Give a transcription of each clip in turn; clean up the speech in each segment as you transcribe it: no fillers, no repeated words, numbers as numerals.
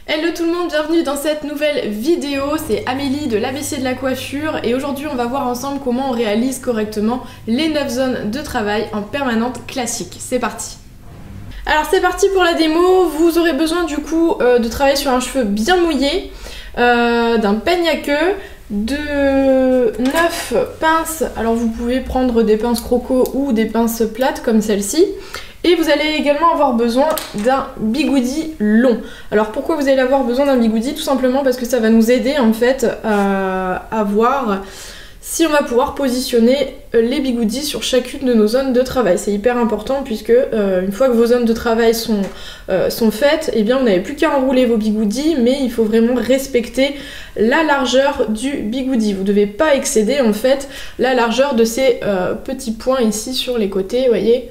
Hello tout le monde, bienvenue dans cette nouvelle vidéo, c'est Amélie de l'ABC de la coiffure et aujourd'hui on va voir ensemble comment on réalise correctement les 9 zones de travail en permanente classique. C'est parti! Alors c'est parti pour la démo, vous aurez besoin du coup de travailler sur un cheveu bien mouillé, d'un peigne à queue, de 9 pinces, alors vous pouvez prendre des pinces croco ou des pinces plates comme celle-ci. Et vous allez également avoir besoin d'un bigoudi long. Alors pourquoi vous allez avoir besoin d'un bigoudi? Tout simplement parce que ça va nous aider en fait à voir si on va pouvoir positionner les bigoudis sur chacune de nos zones de travail. C'est hyper important puisque une fois que vos zones de travail sont faites, eh bien vous n'avez plus qu'à enrouler vos bigoudis, mais il faut vraiment respecter la largeur du bigoudi. Vous ne devez pas excéder en fait la largeur de ces petits points ici sur les côtés, vous voyez.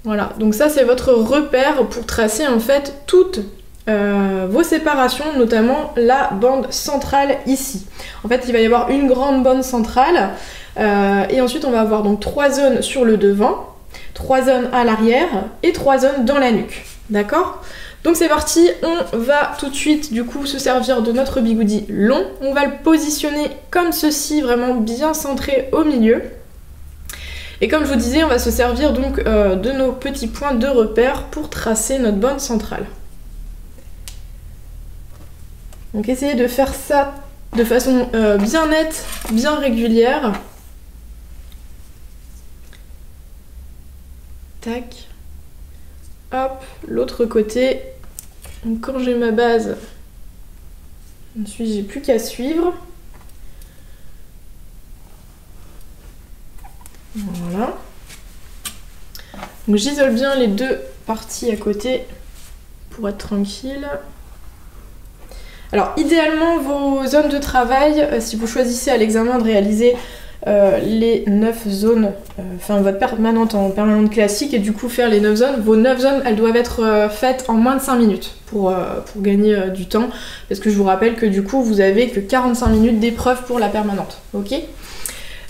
Voilà, donc ça c'est votre repère pour tracer en fait toutes vos séparations, notamment la bande centrale ici. En fait il va y avoir une grande bande centrale et ensuite on va avoir donc 3 zones sur le devant, 3 zones à l'arrière et 3 zones dans la nuque. D'accord? Donc c'est parti, on va tout de suite du coup se servir de notre bigoudi long. On va le positionner comme ceci, vraiment bien centré au milieu. Et comme je vous disais, on va se servir donc de nos petits points de repère pour tracer notre bande centrale. Donc essayez de faire ça de façon bien nette, bien régulière. Tac. Hop, l'autre côté. Donc quand j'ai ma base, ensuite j'ai plus qu'à suivre. Voilà. Donc j'isole bien les deux parties à côté pour être tranquille. Alors idéalement vos zones de travail, si vous choisissez à l'examen de réaliser les 9 zones, enfin votre permanente en permanente classique et du coup faire les 9 zones, vos 9 zones elles doivent être faites en moins de 5 minutes pour gagner du temps, parce que je vous rappelle que du coup vous avez que 45 minutes d'épreuve pour la permanente, ok?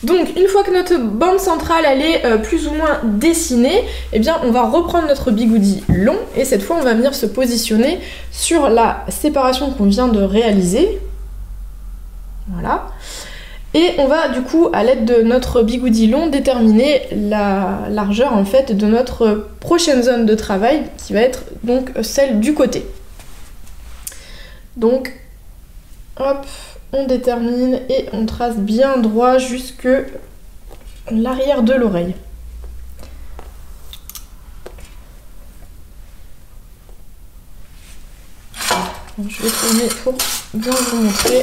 Donc une fois que notre bande centrale elle est plus ou moins dessinée, eh bien on va reprendre notre bigoudi long et cette fois on va venir se positionner sur la séparation qu'on vient de réaliser. Voilà. Et on va du coup à l'aide de notre bigoudi long déterminer la largeur en fait de notre prochaine zone de travail qui va être donc celle du côté. Donc hop, on détermine et on trace bien droit jusque l'arrière de l'oreille. Je vais tourner pour bien vous montrer.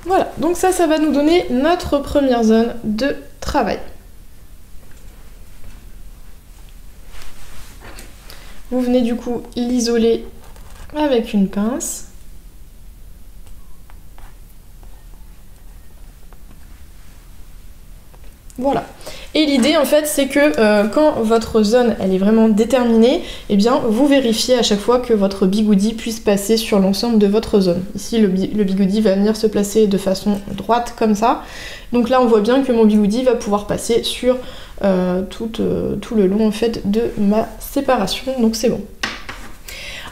Voilà, donc ça va nous donner notre première zone de travail. Vous venez du coup l'isoler avec une pince. Voilà. Et l'idée en fait c'est que quand votre zone elle est vraiment déterminée, eh bien vous vérifiez à chaque fois que votre bigoudi puisse passer sur l'ensemble de votre zone. Ici le bigoudi va venir se placer de façon droite comme ça. Donc là on voit bien que mon bigoudi va pouvoir passer sur tout le long en fait de ma séparation, donc c'est bon.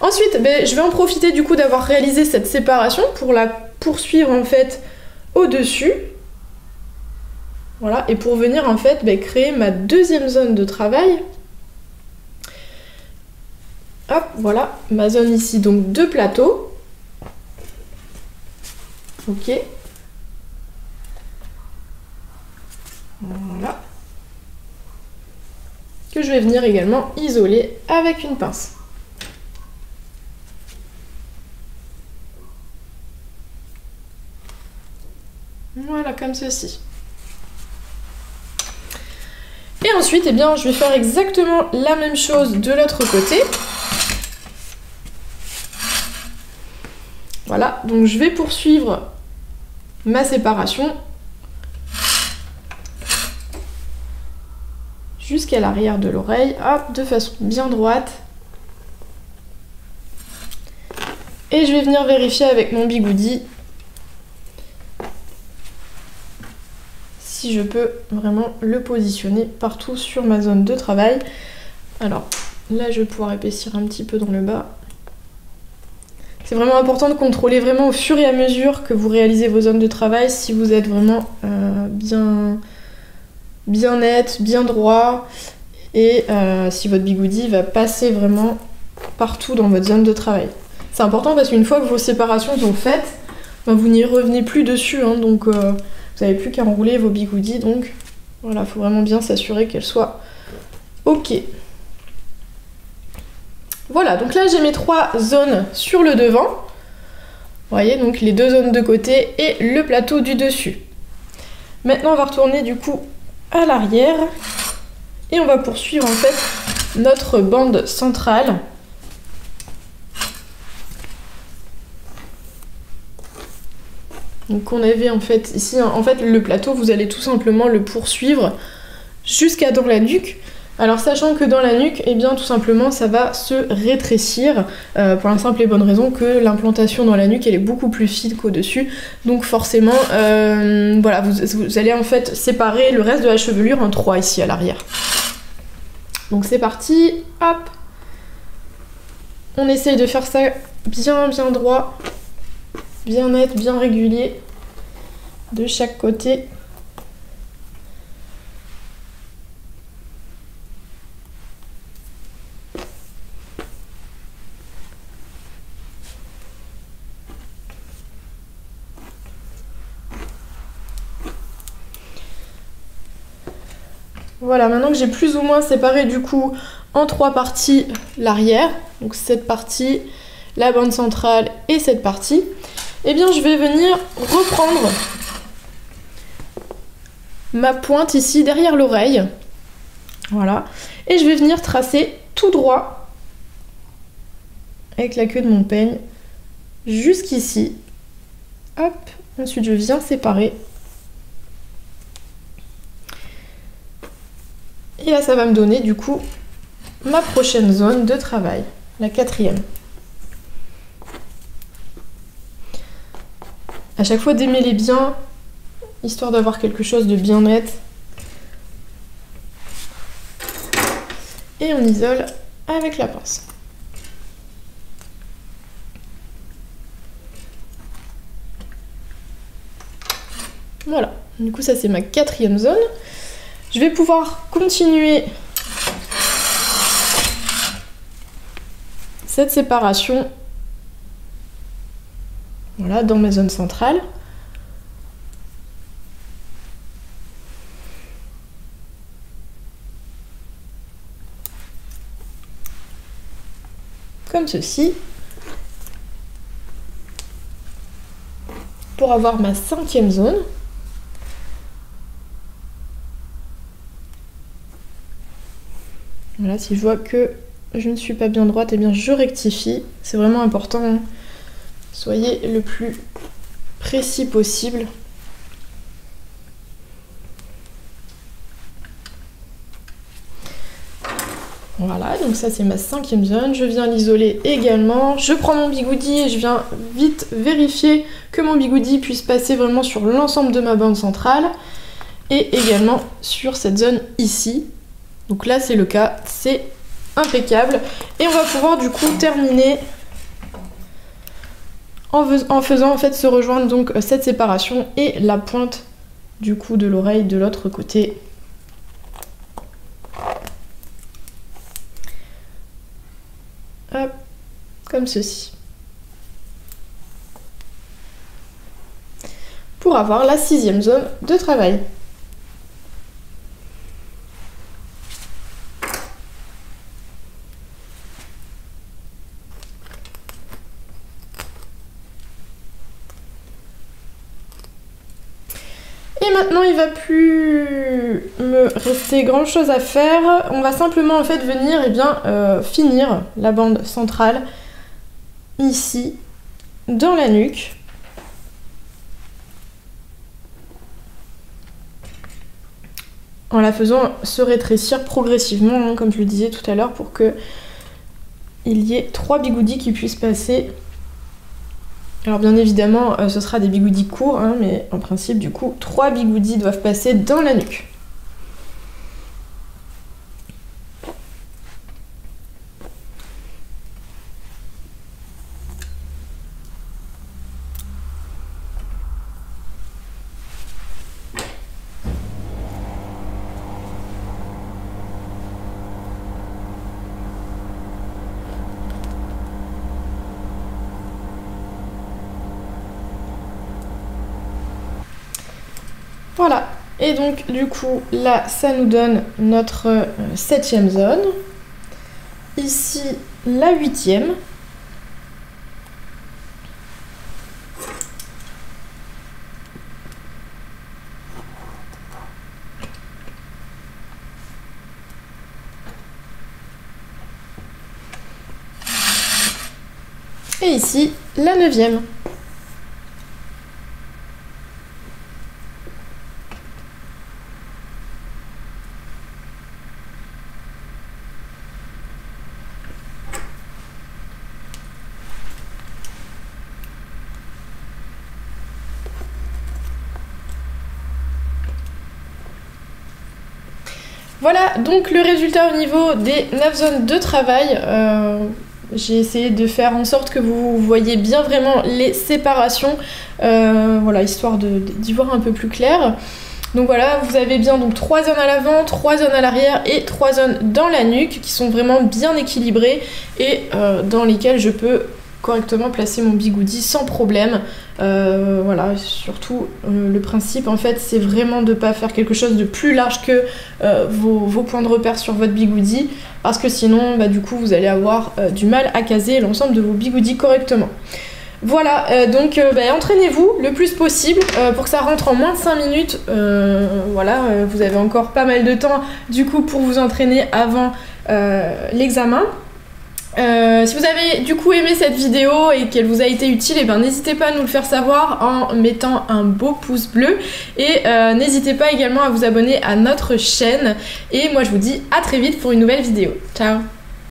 Ensuite je vais en profiter du coup d'avoir réalisé cette séparation pour la poursuivre en fait au-dessus. Voilà, et pour venir en fait créer ma deuxième zone de travail. Hop, voilà, ma zone ici, donc de plateau. Ok. Voilà. Que je vais venir également isoler avec une pince. Voilà, comme ceci. Et ensuite, eh bien, je vais faire exactement la même chose de l'autre côté. Voilà, donc je vais poursuivre ma séparation jusqu'à l'arrière de l'oreille, hop, de façon bien droite. Et je vais venir vérifier avec mon bigoudi si je peux vraiment le positionner partout sur ma zone de travail. Alors là je vais pouvoir épaissir un petit peu dans le bas. C'est vraiment important de contrôler vraiment au fur et à mesure que vous réalisez vos zones de travail si vous êtes vraiment bien net, bien droit et si votre bigoudi va passer vraiment partout dans votre zone de travail. C'est important parce qu'une fois que vos séparations sont faites, ben, vous n'y revenez plus dessus, hein, donc vous n'avez plus qu'à enrouler vos bigoudis, donc voilà, il faut vraiment bien s'assurer qu'elles soient ok. Voilà, donc là j'ai mes 3 zones sur le devant, vous voyez, donc les 2 zones de côté et le plateau du dessus. Maintenant on va retourner du coup à l'arrière et on va poursuivre en fait notre bande centrale. Donc on avait en fait ici, en fait le plateau vous allez tout simplement le poursuivre jusqu'à dans la nuque. Alors sachant que dans la nuque, eh bien tout simplement ça va se rétrécir pour la simple et bonne raison que l'implantation dans la nuque elle est beaucoup plus fine qu'au-dessus. Donc forcément voilà, vous allez en fait séparer le reste de la chevelure en 3 ici à l'arrière. Donc c'est parti, hop. On essaye de faire ça bien droit, bien net, bien régulier de chaque côté. Voilà, maintenant que j'ai plus ou moins séparé du coup en 3 parties l'arrière, donc cette partie, la bande centrale et cette partie, eh bien je vais venir reprendre ma pointe ici derrière l'oreille, voilà, et je vais venir tracer tout droit avec la queue de mon peigne jusqu'ici, hop, ensuite je viens séparer. Et là ça va me donner du coup ma prochaine zone de travail, la 4e. À chaque fois démêler bien, histoire d'avoir quelque chose de bien net. Et on isole avec la pince. Voilà, du coup ça c'est ma 4e zone. Je vais pouvoir continuer cette séparation, voilà, dans ma zone centrale. Comme ceci. Pour avoir ma 5e zone. Voilà, si je vois que je ne suis pas bien droite, eh bien je rectifie. C'est vraiment important, hein. Soyez le plus précis possible. Voilà, donc ça c'est ma 5e zone. Je viens l'isoler également. Je prends mon bigoudi et je viens vite vérifier que mon bigoudi puisse passer vraiment sur l'ensemble de ma bande centrale. Et également sur cette zone ici. Donc là c'est le cas, c'est impeccable. Et on va pouvoir du coup terminer en faisant en fait se rejoindre donc cette séparation et la pointe du coup de l'oreille de l'autre côté. Hop, comme ceci. Pour avoir la 6e zone de travail. Et maintenant il va plus me rester grand chose à faire. On va simplement en fait venir finir la bande centrale ici dans la nuque. En la faisant se rétrécir progressivement, hein, comme je le disais tout à l'heure, pour que il y ait 3 bigoudis qui puissent passer Alors bien évidemment, ce sera des bigoudis courts, hein, mais en principe, du coup, 3 bigoudis doivent passer dans la nuque. Voilà, et donc du coup là ça nous donne notre 7e zone, ici la 8e, et ici la 9e. Voilà donc le résultat au niveau des 9 zones de travail. J'ai essayé de faire en sorte que vous voyez bien vraiment les séparations, voilà, histoire d'y voir un peu plus clair. Donc voilà, vous avez bien donc 3 zones à l'avant, 3 zones à l'arrière et 3 zones dans la nuque qui sont vraiment bien équilibrées et dans lesquelles je peux correctement placer mon bigoudi sans problème. Voilà, surtout le principe en fait c'est vraiment de ne pas faire quelque chose de plus large que vos points de repère sur votre bigoudi, parce que sinon bah, du coup vous allez avoir du mal à caser l'ensemble de vos bigoudis correctement. Voilà, donc bah, entraînez-vous le plus possible pour que ça rentre en moins de 5 minutes. Voilà, vous avez encore pas mal de temps du coup pour vous entraîner avant l'examen. Si vous avez du coup aimé cette vidéo et qu'elle vous a été utile, et ben n'hésitez pas à nous le faire savoir en mettant un beau pouce bleu et n'hésitez pas également à vous abonner à notre chaîne, et moi je vous dis à très vite pour une nouvelle vidéo. Ciao.